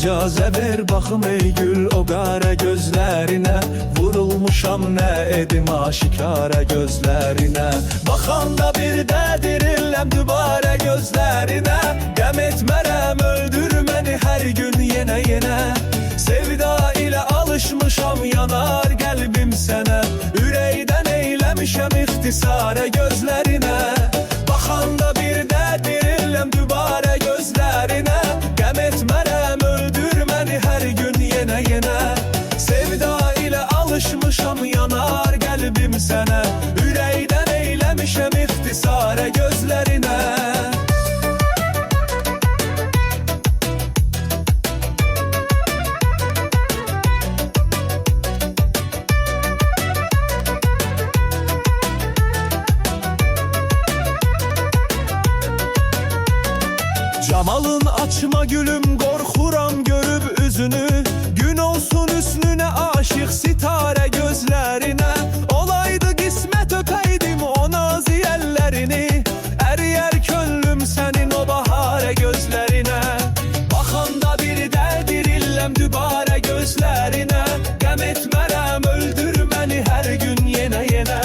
icazə ver baxım ey gül o qara gözlərinə. Vurulmuşam nə edim aşikara gözlərinə. Baxanda bir də diriləm dübarə gözlərinə. Qəm etmərəm öldür məni hər gün yenə. Sevda ilə alışmışam yanar qəlbim sənə. Ürəkdən eyləmişəm ixtisarə gözlərinə. Baxanda bir də diriləm dübarə gözlərinə. Qəm etmərəm öldür məni hər gün yenə. Sevda ilə alışmışam yanar qəlbim sənə. Ürəkdən eyləmişəm ixtisarə gözlərinə. Camalın açma gülüm qorxuram görüb üzünü. Gün olsun üstünə aşıq sitarə gözlərinə. Olaydı qismət öpəydim o nazi əllərini. Əriyər könlüm sənin o baharə gözlərinə. Baxanda bir də dirilləm dübarə gözlərinə. Qəm etmərəm öldür məni hər gün yenə.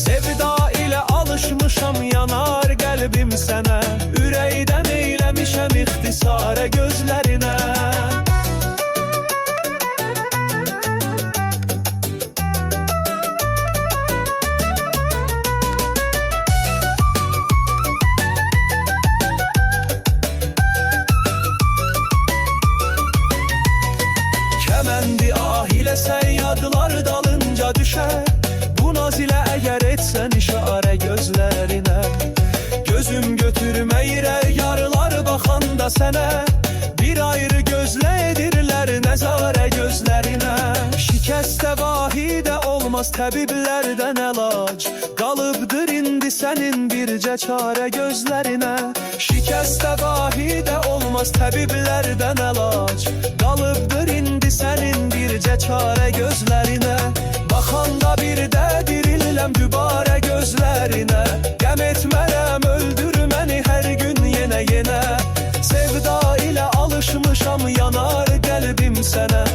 Sevda ilə alışmışam yanar qəlbim sənə. Ürəkdən eyləmişəm ixtisarə gözlərinə. Kəməndi ah ilə səyyadlar dalınca düşər. Bu naz ilə əgər etsən işarə gözlərinə. Gözüm götürməyirər yarlar baxanda sənə. Bir ayrı gözlə edirlər nəzarə gözlərinə. Şikəstə vahidə olmaz təbiblərdən əlac. Qalıbdır indi sənin bircə çarə gözlərinə. Şikəstə vahidə olmaz təbiblərdən əlac. Qalıbdır indi sənin bircə çarə gözlərinə. Baxanda bir də diriləm dübarə gözlərinə. Qəm etmərəm öldür məni hər gün yenə. Sevda ilə alışmışam yanar qəlbim sənə.